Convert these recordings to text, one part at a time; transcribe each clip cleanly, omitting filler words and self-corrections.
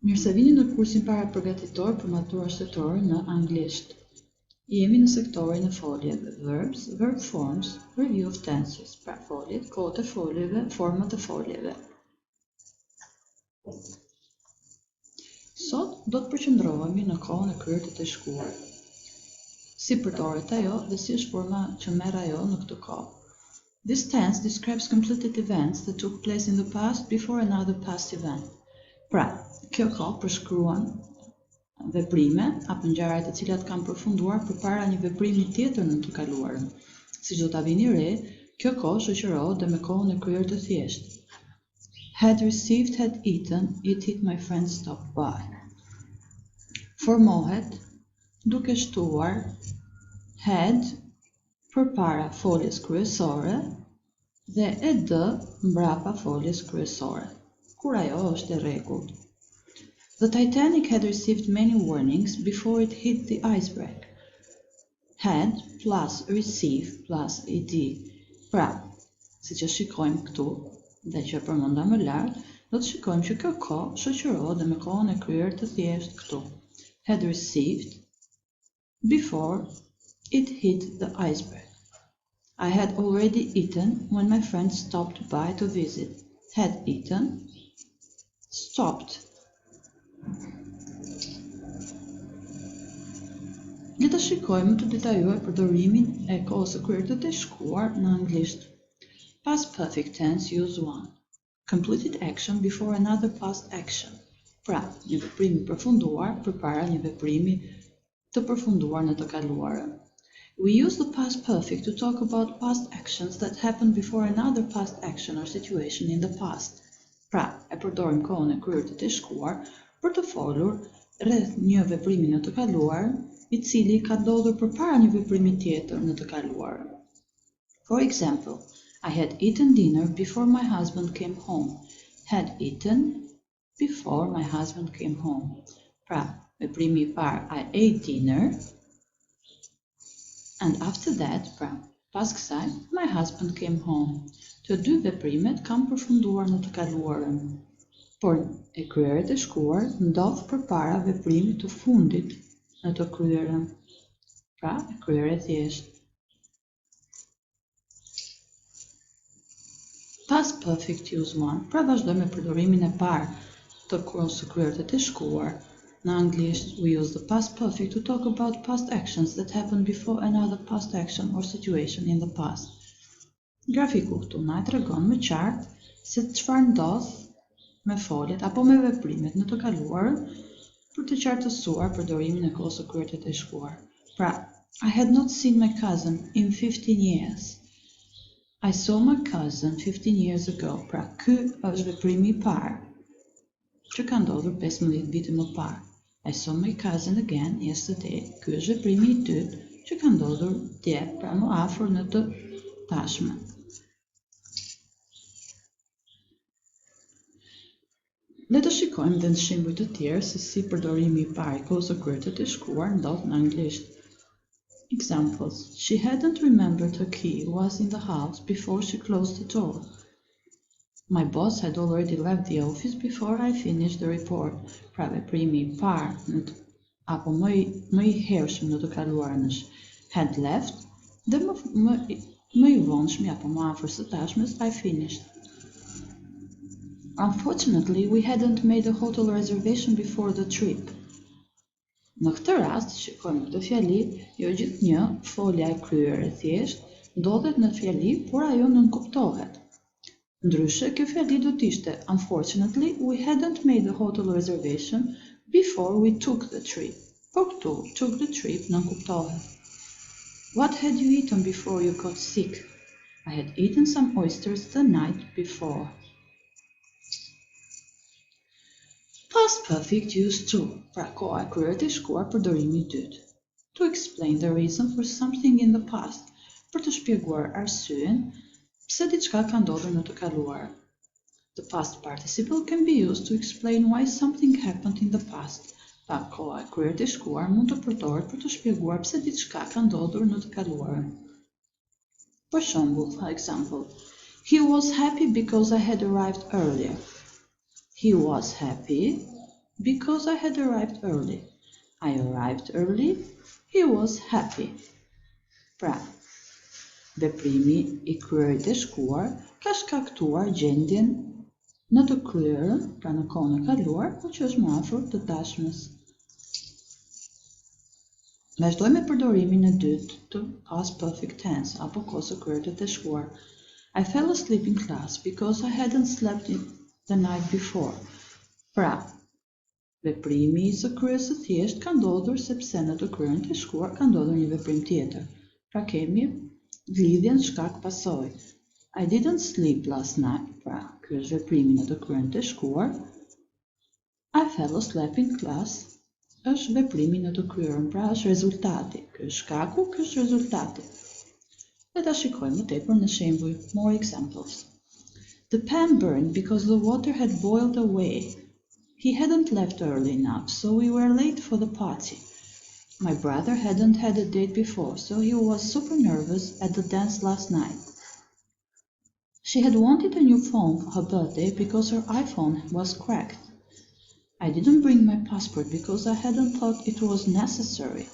Mirë se vini në kursin para përgatitor për maturën shtetore në anglisht. Jemi në sektorin e foljeve, verbs, verb forms, review of tenses, pra foljet, kohët e foljeve, format e foljeve. Sot do të përqendrohemi në kohën e kryer të shkuar. Si përdoret ajo dhe si është forma që merr ajo në këtë kohë. This tense describes completed events that took place in the past before another past event. Pra, kjo kohë përshkruan veprime apo ngjarje të cilat kanë përfunduar përpara një veprimi tjetër në të kaluarën. Siç do ta vini re, kjo kohë shoqërohet me kohën e kryer të thjeshtë. Had received, had eaten, it hit my friend stopped by. Formohet duke shtuar had përpara foljes kryesore dhe ed mbrapa foljes kryesore, kur ajo është e rregullt. The Titanic had received many warnings before it hit the iceberg. Had plus receive plus ed. Pra, siç e shikojmë këtu dhe që përmenda më lart, do të shikojmë që kjo kohë shoqërohet me kohën e kryer të thjeshtë këtu. Had received before it hit the iceberg. I had already eaten when my friend stopped by to visit. Had eaten, stopped. Le të shikojmë të detajuar përdorimin e kohës së kryer të shkuar në anglisht. Past perfect tense use 1. Completed action before another past action. Pra, një veprim i përfunduar përpara një veprimi të përfunduar në të kaluarën. We use the past perfect to talk about past actions that happened before another past action or situation in the past. Pra, e përdorim kohën e kryer të shkuar për të folur rreth një veprimi në të kaluarën, I cili ka ndodhur përpara një veprimi tjetër në të kaluarën. For example, I had eaten dinner before my husband came home. Had eaten before my husband came home. Pra, veprimi I parë, I ate dinner, and after that, pra, pas kësaj, my husband came home. Të dy veprimet kanë përfunduar në të kaluarën, por e kryer të shkuar ndodh përpara veprimit të fundit në të kryerën. Pra, e kryer e thjeshtë. Past perfect use 1, pra vazhdojmë me përdorimin e parë të kohës së kryer të shkuar. Në anglisht, we use the past perfect to talk about past actions that happened before another past action or situation in the past. Grafiku këtu na tregon më qartë se çfarë ndodh me foljet apo me veprimet në të kaluarën për të qartësuar përdorimin e kohës së kryer të shkuar. Pra, I had not seen my cousin in 15 years. I saw my cousin 15 years ago. Pra, ky është veprimi I parë që ka ndodhur 15 vite më parë. I saw my cousin again yesterday. Ky është veprimi I dytë që ka ndodhur dje, pra më afër në të tashmen. Le të shikojmë dhe në shembuj të tjerë se si përdorimi I parë I kohës së kryer të shkuar ndodh në anglisht. Examples. She hadn't remembered her key was in the house before she closed the door. My boss had already left the office before I finished the report. Pra veprimi I parë apo më I hershëm në të kaluarën është had left dhe më I vonshmi apo më afër së tashmes I finished. Unfortunately, we hadn't made a hotel reservation before the trip. Në këtë rast, shikojmë këtë fjali, jo gjithnjë folja e kryer e thjeshtë ndodhet në fjali, por ajo nënkuptohet. Ndryshe, kjo fjali do të ishte unfortunately, we hadn't made a hotel reservation before we took the trip. Por këtu, took the trip nënkuptohet. What had you eaten before you got sick? I had eaten some oysters the night before. Past perfect use 2, pra koha e kryer të shkuar përdorimi I dytë. To explain the reason for something in the past, për të shpjeguar arsyeën pse diçka ka ndodhur në të kaluarën. The past participle can be used to explain why something happened in the past. Pa koha e kryer të shkuar mund të përdoret për të shpjeguar pse diçka ka ndodhur në të kaluarën. For shembull, for example, he was happy because I had arrived earlier. He was happy because I had arrived early. I arrived early. He was happy. Pra, veprimi I kryerit e shkuar ka shkaktuar gjendjen në të kryerën, pra në kohën e kaluar, por që është më afër të tashmes. Vazhdoj me përdorimin e dytë të past perfect tense apo kohë së kryer të shkuar. I fell asleep in class because I hadn't slept the night before. Pra, veprimi I së kryes së thjesht ka ndodhur sepse në të kryerën të shkuar ka ndodhur një veprim tjetër. Pra kemi lidhjen shkak pasojë. I didn't sleep last night. Pra, ky është veprimi në të kryerën të shkuar. I fell asleep in class është veprimi në të kryerën, pra është rezultati. Ky është shkaku, ky është rezultati. Le ta shikojmë më tepër në shembuj. More examples. The pan burned because the water had boiled away. He hadn't left early enough, so we were late for the party. My brother hadn't had a date before, so he was super nervous at the dance last night. She had wanted a new phone for her birthday because her iPhone was cracked. I didn't bring my passport because I hadn't thought it was necessary.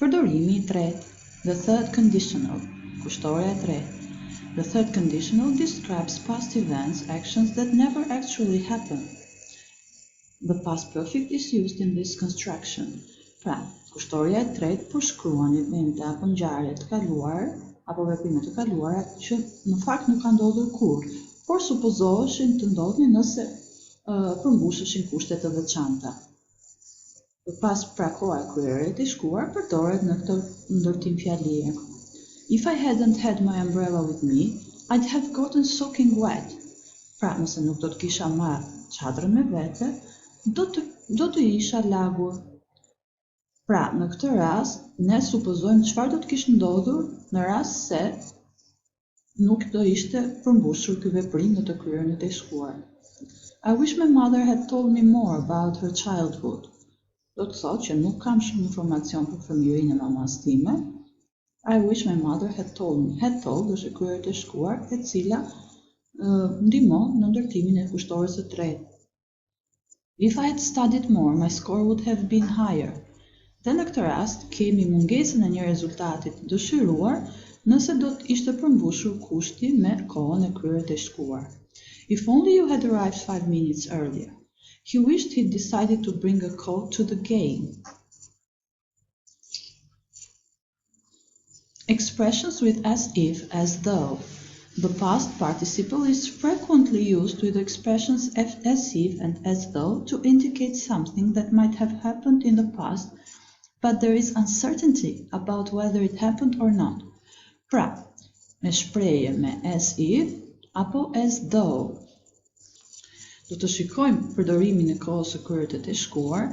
Përdorimi I tretë, the third conditional, kushtoria e tretë. The third conditional describes past events, actions that never actually happened. The past perfect is used in this construction. Pra, kushtoria e tretë përshkruan evente apo ngjarje të kaluar apo veprime të kaluara që në fakt nuk kanë ndodhur kurrë, por supozoheshin të ndodhin nëse përmbusheshin kushte të veçanta. Pas pra koha e kryerit I shkuar përdoret në këtë ndërtim fjalie. If I hadn't had my umbrella with me, I'd have gotten soaking wet. Pra, nëse nuk do të kisha marrë çadrën me vete, do të isha lagur. Pra, në këtë rast, ne supozojmë çfarë do të kishte ndodhur në rast se nuk do ishte përmbushur ky veprim në të kryerjen e shkuar. I wish my mother had told me more about her childhood. Do të thotë që nuk kam shumë informacion për fëmijërinë e mamas time. I wish my mother had told me. Had told është kryerja e shkuar e cila ndihmon në ndërtimin e kushtorës së tretë. If I had studied more, my score would have been higher. Dhe në këtë rast kemi mungesën e një rezultati të dëshiruar nëse do të ishte përmbushur kushti me kohën e kryerit të shkuar. If only you had arrived 5 minutes earlier. He wished he'd decided to bring a coat to the game. Expressions with as if, as though. The past participle is frequently used with expressions as if and as though to indicate something that might have happened in the past, but there is uncertainty about whether it happened or not. Pra, me shprehje me as if apo as though. Do të shikojmë përdorimin e kohës së kryerit të shkuar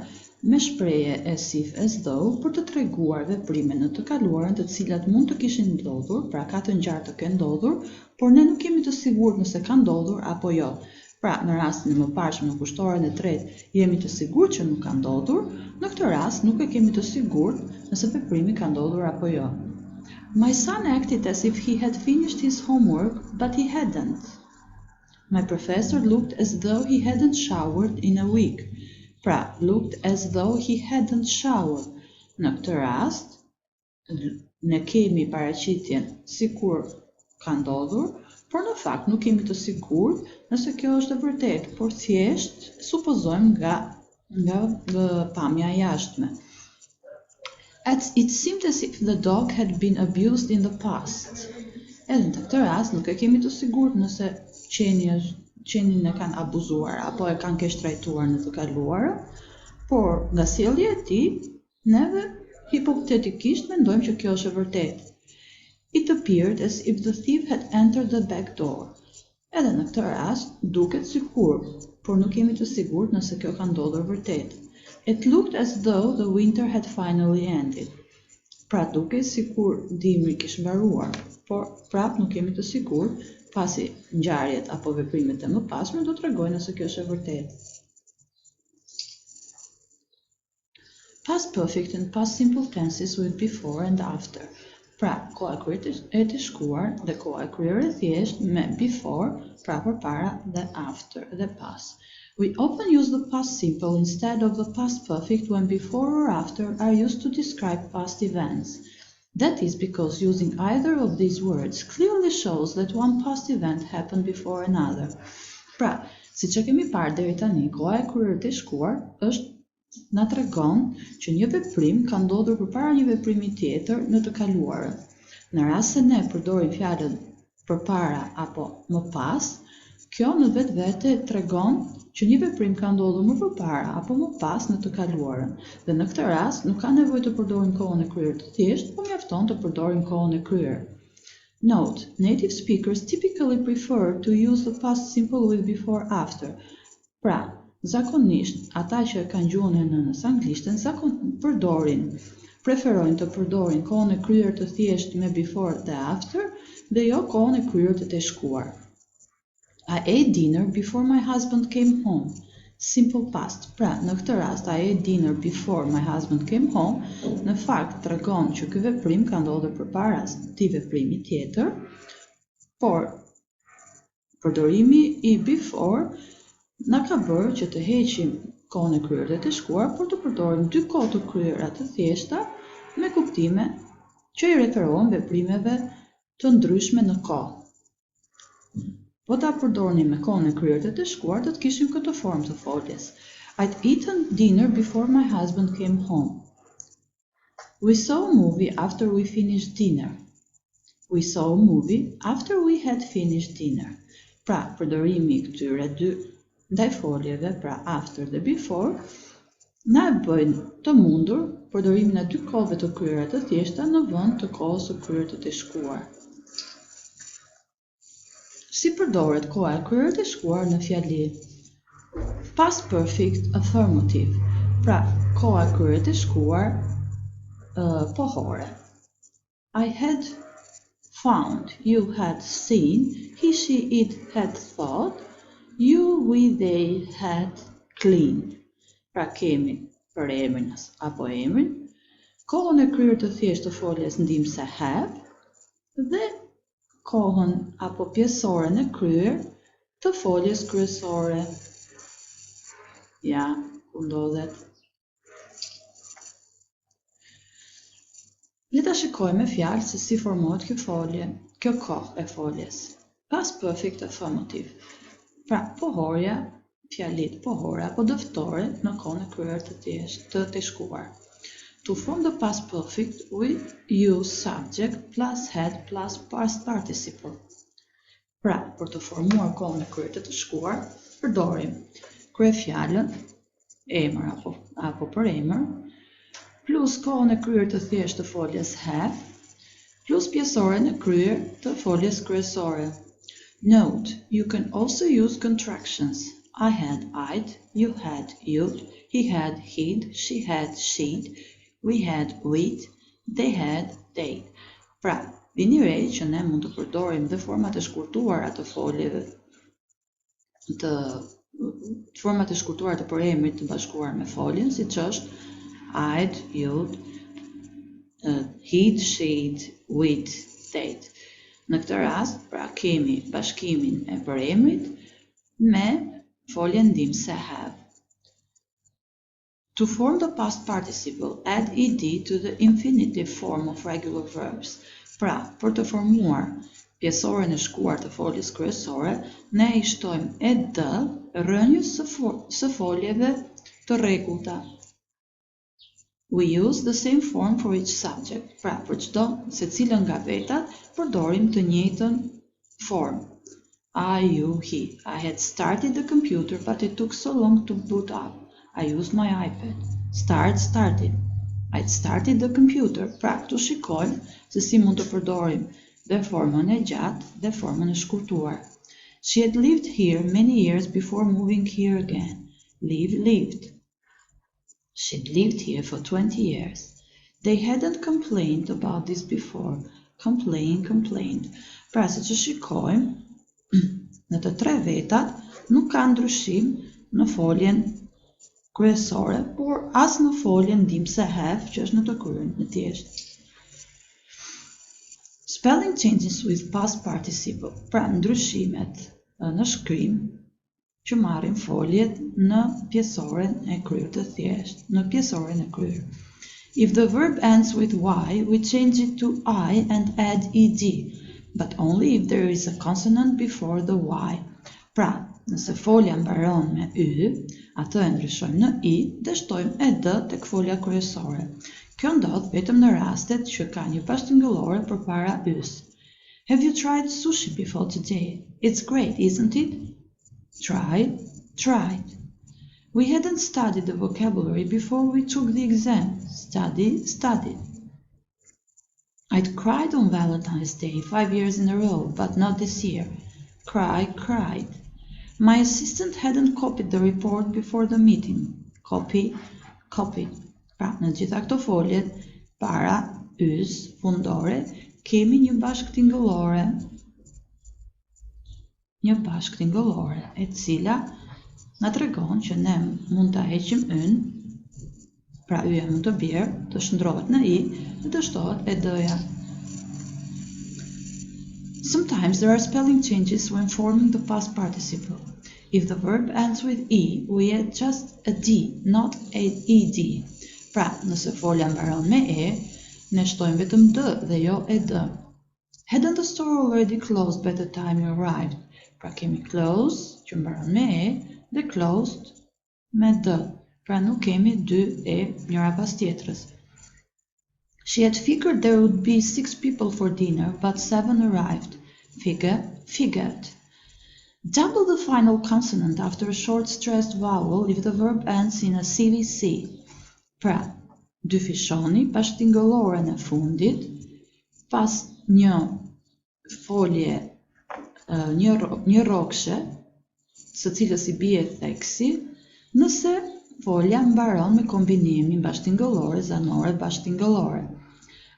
me shprehje as if as though për të treguar veprime në të kaluarën të cilat mund të kishin ndodhur, pra ka të ngjarë të kenë ndodhur, por ne nuk jemi të sigurt nëse kanë ndodhur apo jo. Pra, në rastin e mëparshëm në kushtorën e tretë jemi të sigurt që nuk ka ndodhur, në këtë rast nuk e kemi të sigurt nëse veprimi ka ndodhur apo jo. My son acted as if he had finished his homework, but he hadn't. My professor looked as though he hadn't showered in a week. Pra, looked as though he hadn't showered. Në këtë rast, ne kemi paraqitjen sikur ka ndodhur, por në fakt nuk kemi të sigurt nëse kjo është e vërtetë, por thjesht supozojmë nga pamja e jashtme. It seemed as if the dog had been abused in the past. Edhe në këtë rast nuk e kemi të sigurt nëse qenin e kanë abuzuar apo e kanë keq trajtuar në të kaluarën, por nga sjellja e tij, neve hipotetikisht mendojmë që kjo është e vërtetë. It appeared as if the thief had entered the back door. Edhe në këtë rast duket sikur, por nuk jemi të sigurt nëse kjo ka ndodhur vërtet. It looked as though the winter had finally ended. Pra duket sikur dimri kishte mbaruar, por prap nuk jemi të sigurt pasi ngjarjet apo veprimet e mëpasme do tregojnë nëse kjo është e vërtetë. Past perfect and past simple tenses with before and after. Pra, koha e kryer e të shkuar dhe koha e kryer e thjesht me before, pra përpara dhe after dhe pas. We often use the past simple instead of the past perfect when before or after are used to describe past events. That is because using either of these words clearly shows that one past event happened before another. Pra, siç e kemi parë deri tani, koha e kryer të shkuar na tregon që një veprim ka ndodhur përpara një veprimi tjetër në të kaluarën. Në rast se ne përdorim fjalën përpara apo më pas, kjo në vetvete tregon që një veprim ka ndodhur më përpara apo më pas në të kaluarën. Dhe në këtë rast nuk ka nevojë të përdorim kohën e kryer të thjeshtë, por mjafton të përdorim kohën e kryer. Note: native speakers typically prefer to use the past simple with before after. Pra, zakonisht, ata që kanë gjuhën e nënës anglishtën preferojnë të përdorin kohën e kryer të thjeshtë me before dhe after dhe jo kohën e kryer të shkuar. I ate dinner before my husband came home. Simple past. Pra, në këtë rast, I ate dinner before my husband came home, në fakt tregon që ky veprim ka ndodhur përpara këtij veprimi tjetër, por përdorimi i before na ka bërë që të heqim kohën e kryer dhe të shkuar, por të përdorim dy kohë të kryera të thjeshta me kuptime që i referohen veprimeve të ndryshme në kohë. Po ta përdornim me kohën e kryer dhe të shkuar, do të kishim këtë formë të foljes. I'd eaten dinner before my husband came home. We saw a movie after we finished dinner. We saw a movie after we had finished dinner. Pra, përdorimi i këtyre dy ndaj foljeve, pra after dhe before, na e bëjnë të mundur përdorimin e dy kohëve të kryera të thjeshta në vend të kohës së kryer të shkuar. Si përdoret koha e kryer të shkuar në fjali? Past perfect affirmative. Pra, koha e kryer të shkuar pohore. I had found, you had seen, he, she, it had thought, you, we, they had cleaned. Pra kemi për emrin apo emrin, kohën e kryer të thjeshtë të foljes ndihmëse have dhe kohën apo pjesoren e kryer të foljes kryesore. Ja, ku ndodhet. Le ta shikojmë me fjalë se si formohet kjo kohë e foljes. Past perfect affirmative. Pra, pohorja, fjalit pohore apo dëftore në kohën e kryer të thjeshtë të shkuar. To form the past perfect, we use subject plus had plus past participle. Pra, për të formuar kohën e kryer të shkuar, përdorim kryefjalën, emër apo për emër, plus kohën e kryer të thjeshtë të foljes have, plus pjesoren e kryer të foljes kryesore. Note: you can also use contractions. I had I'd, you had you'd, he had he'd, she had she'd, we had we'd, they had they'd. Pra, vini re që ne mund të përdorim dhe format e shkurtuara të foljeve, format e shkurtuara të përemrit të bashkuar me foljen, siç është I'd, you'd, he'd, she'd, we'd, they'd. Në këtë rast, pra kemi bashkimin e përemrit me foljen ndihmëse have. To form the past participle, add ed to the infinitive form of regular verbs. Pra, për të formuar pjesoren e shkuar të foljes kryesore, ne i shtojmë ed rrënjës së foljeve të rregullta. We use the same form for each subject. Pra, për çdo secilën nga vetat, përdorim të njëjtën formë. I, you, he. I had started the computer, but it took so long to boot up. I used my iPad. Started. I'd started the computer. Pra, këtu shikojmë se si mund të përdorim dhe formën e gjatë dhe formën e shkurtuar. She had lived here many years before moving here again. Lived. She'd lived here for 20 years. They hadn't complained about this before. Complained. Pra, se që shikojmë, në të tre vetat nuk ka ndryshim në foljen kryesore, por as në foljen ndihmëse have, që është në të kryer në thjeshtë. Spelling changes with past participle, pra ndryshimet në shkrim që marrin foljet në pjesoren e kryer të thjesht, në pjesoren e kryer. If the verb ends with y, we change it to I and add ed, but only if there is a consonant before the y. Pra, nëse folja mbaron me y, atë e ndryshojmë në i dhe shtojmë ed tek folja kryesore. Kjo ndodh vetëm në rastet që ka një bashkëtingëllore përpara y-s. Have you tried sushi before today? It's great, isn't it? Tried. We hadn't studied the vocabulary before we took the exam. Studied. I'd cried on Valentine's Day 5 years in a row, but not this year. Cried. My assistant hadn't copied the report before the meeting. Copied. Pra, në gjitha këto foljet, para ys fundore, kemi një bashkëtingëllore, e cila na tregon që ne mund ta heqim yn, pra y-ja mund të bjerë, të shndrohet në i dhe të shtohet ed-ja. Sometimes there are spelling changes when forming the past participle. If the verb ends with e, we add just a d, not an ed. Pra, nëse folja mbaron me e, ne shtojmë vetëm d dhe jo ed. Hadn't the store already closed by the time you arrived? Pra kemi close, që mbaron me e, dhe closed me d. Pra nuk kemi dy e njëra pas tjetrës. She had figured there would be 6 people for dinner, but 7 arrived. Figured. Double the final consonant after a short stressed vowel if the verb ends in a CVC. Pra, dyfishoni bashkëtingëlloren e fundit pas një folje, një rrokshe, së cilës i bie theksi, nëse folja mbaron me kombinimin bashkëtingëllore zanore bashkëtingëllore.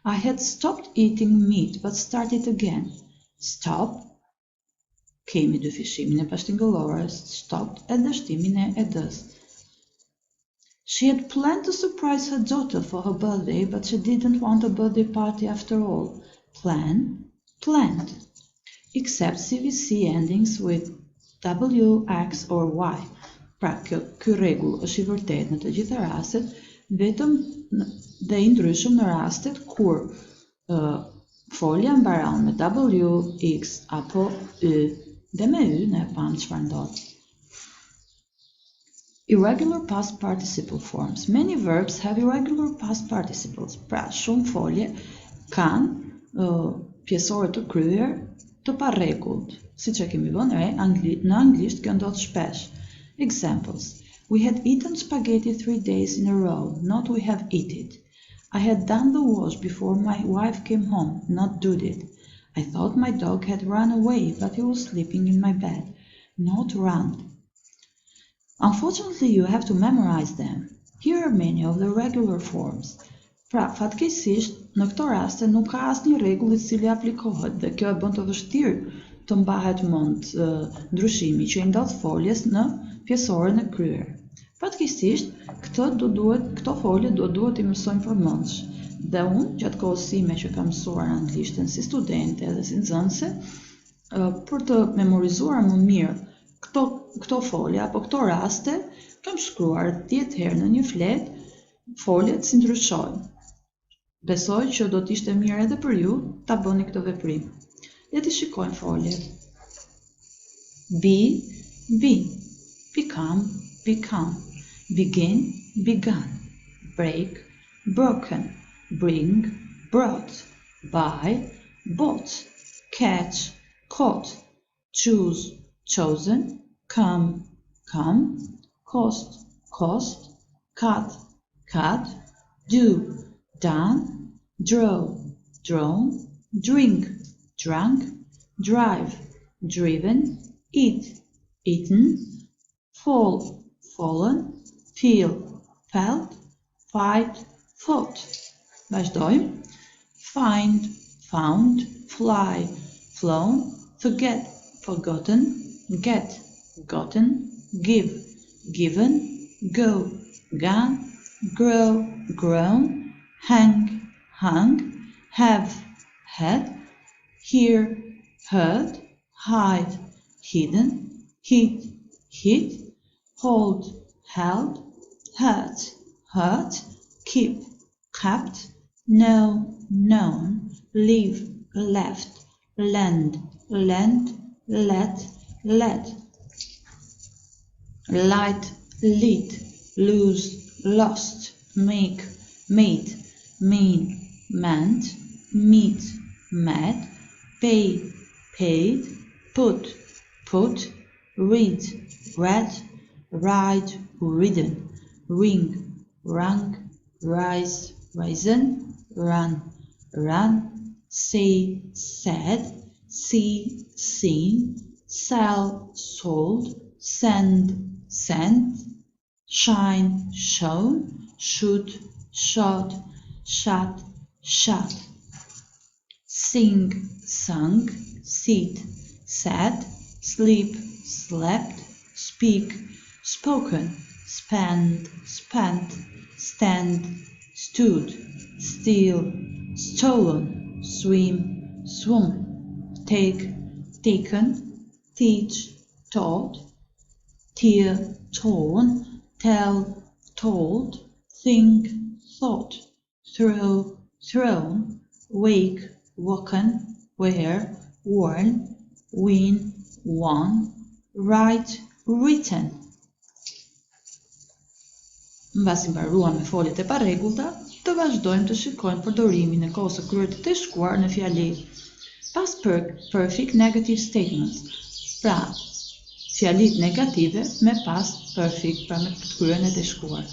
I had stopped eating meat but started again. Stop, kemi dyfishimin e bashkëtingëllores, stopped e dështimin e ed-s. She had planned to surprise her daughter for her birthday, but she didn't want a birthday party after all. Planned. Except CVC endings with W, X or Y. Pra, ky rregull është i vërtetë në të gjitha rastet, vetëm dhe i ndryshëm në rastet kur folja mbaron me W, X apo Y, dhe me Y ne pam çfarë ndodh. Irregular past participle forms. Many verbs have irregular past participles. Pra, shumë folje kanë pjesore të kryer të parregullt. Siç e kemi vënë re, në anglisht kjo ndodh shpesh. Examples. We had eaten spaghetti 3 days in a row, not we have eaten. I had done the wash before my wife came home, not do it. I thought my dog had run away, but he was sleeping in my bed, not run. Unfortunately, you have to memorize them. Here are many of the regular forms. Pra, fatkeqësisht, në këto raste nuk ka asnjë rregull i cili aplikohet dhe kjo e bën të vështirë të mbahet mend ndryshimi që i ndodh foljes në pjesoren e kryer. Fatkeqësisht, këto folje duhet i mësojmë përmendsh. Dhe unë, gjatë kohës sime që kam mësuar anglishtën si studente dhe si nxënëse, për të memorizuar më mirë këto folje apo këto raste, kam shkruar 10 herë në një flet foljet si ndryshojnë. Besoj që do të ishte mirë edhe për ju ta bëni këtë veprim. Le të shikojmë foljet. Be, been. Become, become. Begin, begun. Break, broken. Bring, brought. Buy, bought. Catch, caught. Choose, chosen. Come, come. Cost, cost. Cut, cut. Do, done. Draw, drawn. Drink, drunk. Drive, driven. Eat, eaten. Fall, fallen. Feel, felt. Fight, fought. Vazhdojmë. Find, found. Fly, flown. Forget, forgotten. Get, gotten. Give, given. Go, gone. Grow, grown. Hang, hung. Have, had. hear, heard, hide, hidden, hid, hid, hold, held, hurt, hurt, keep, kept, know, known, leave, left, lend, lent, let, led, light, lit, lose, lost, make, made, mean, meant, meet, met, pay, paid, put, put, read, read, ride, ridden, ring, rang, rise, risen, run, run, say, said, see, seen, sell, sold, send, sent, shine, shown, shoot, shot, shut, shut, sing, sung, sit, sat, sleep, slept, speak, spoken, spend, spent, stand, stood, steal, stolen, swim, swum, take, taken, teach, taught, tear, torn, tell, told, think, thought, throw, thrown, wake, woken, wear, worn, win, won, write, written. Mbasi mbaruam me foljet e parregullta, të vazhdojmë të shikojmë përdorimin e kohës së kryer të të shkuar në fjali past perfect negative statements. Pra, fjalit negative me past perfect, pra me të kryen e të shkuar.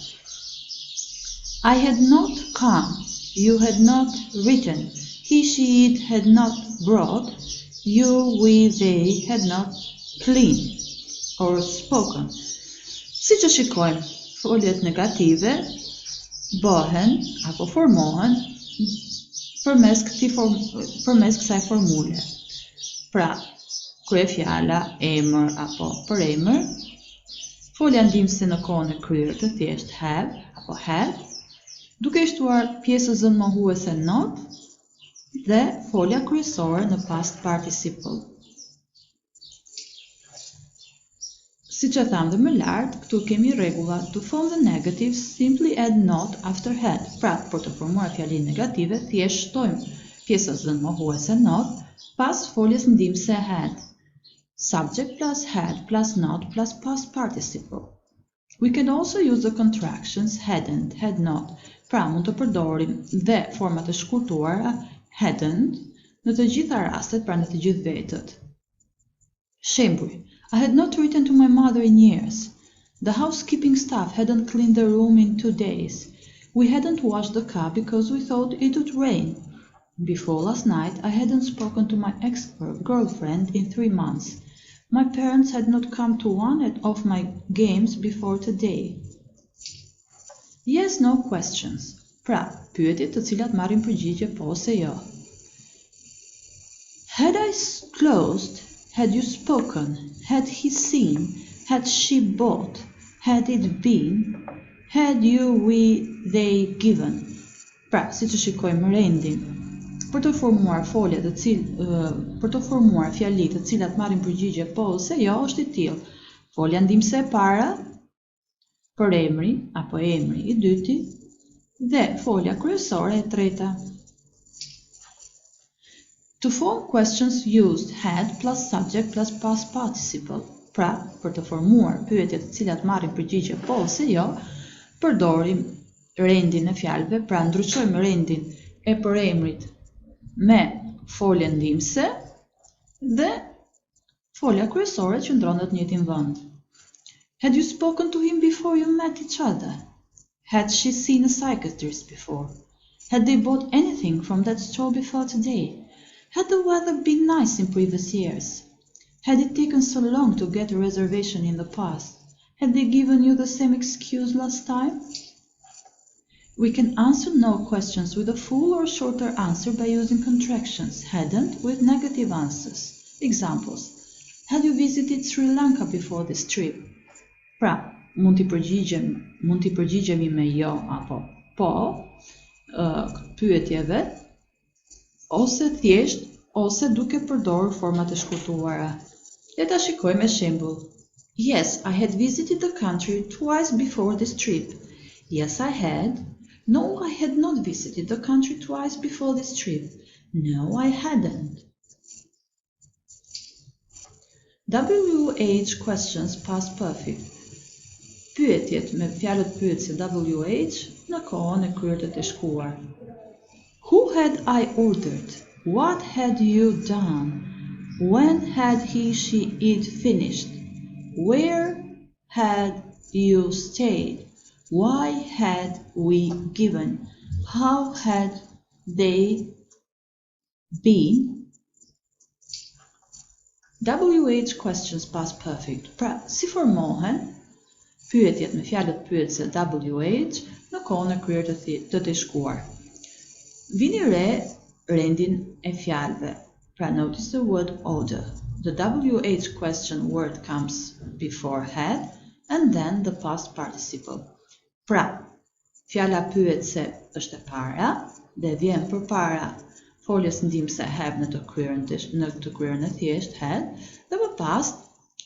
I had not come, you had not written, he, she, it had not brought, you, we, they had not cleaned or spoken. Si që shikojmë, foljet negative bëhen apo formohen përmes kësaj formule. Pra, kryefjala emër apo përemër, folja ndihmëse në kohën e kryer të thjesht have apo had, duke shtuar pjesëzën mohuese not dhe folja kryesore në past participle. Si që thamë dhe më lartë, këtu kemi rregullat to form the negatives, simply add not after had. Pra, për të formuar fjalin negative, thjesht shtojmë pjesëzën mohuese not pas foljes ndihmëse had. Subject plus had plus not plus past participle. We can also use the contractions hadn't, had not. Pra, mund të përdorim dhe format e shkurtuara hadn't në të gjitha rastet, pra në të gjithë vetët. Shembuj, I had not written to my mother in years. The housekeeping staff hadn't cleaned the room in 2 days. We hadn't washed the car because we thought it would rain. Before last night, I hadn't spoken to my ex-girlfriend in 3 months. My parents had not come to one of my games before today. Yes, no questions. Pra, pyetje të cilat marrin përgjigje po ose jo. Had I closed? Had you spoken? Had he seen? Had she bought? Had it been? Had you, we, they given? Pra, si që shikojmë rendin, për të formuar fjalit të cilat marrin përgjigje po ose jo, është i tillë. Folja ndihmëse e para, përemri apo emri i dyti, dhe folja kryesore e treta. To form questions used had plus subject plus past participle. Pra, për të formuar pyetjet të cilat marrin përgjigje po ose jo, përdorim rendin e fjalëve, pra ndryshojmë rendin e përemrit me folje ndihmëse dhe folja kryesore qëndron në të njëjtin vend. Had you spoken to him before you met each other? Had she seen a psychiatrist before? Had they bought anything from that store before today? Had the weather been nice in previous years? Had it taken so long to get a reservation in the past? Had they given you the same excuse last time? We can answer no questions with a full or shorter answer by using contractions, hadn't with negative answers. Examples. Had you visited Sri Lanka before this trip? Pra, mund t'i përgjigjemi me jo apo po, pyetjeve, ose thjesht ose duke përdorur format e shkurtuara. Le ta shikojmë shembull. Yes, I had visited the country twice before this trip. Yes, I had. No, I had not visited the country twice before this trip. No, I hadn't. WH questions past perfect. Pyetjet me fjalët pyetje WH në kohën e kryer të shkuar. Who had I ordered? What had you done? When had he, she, it finished? Where had you stayed? Why had we given? How had they been? WH questions past perfect. Pra, si formohen pyetjet me fjalët pyetje WH në kohën e kryer të shkuar. Vini re rendin e fjalëve. Pra, notice the word order. The WH question word comes before had and then the past participle. Pra, fjala pyetse është e para dhe vjen përpara foljes ndihmëse have në të kryerën e thjesht had dhe më pas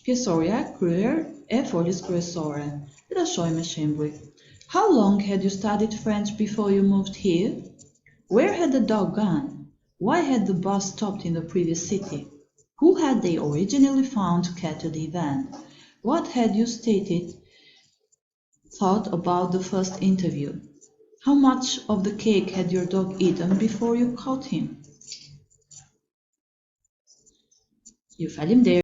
pjesoria e kryer e foljes kryesore. Le ta shohim me shembuj. How long had you studied French before you moved here? Where had the dog gone? Why had the bus stopped in the previous city? Who had they originally found to cater the event? What had you thought about the first interview? How much of the cake had your dog eaten before you caught him? Ju faleminderit.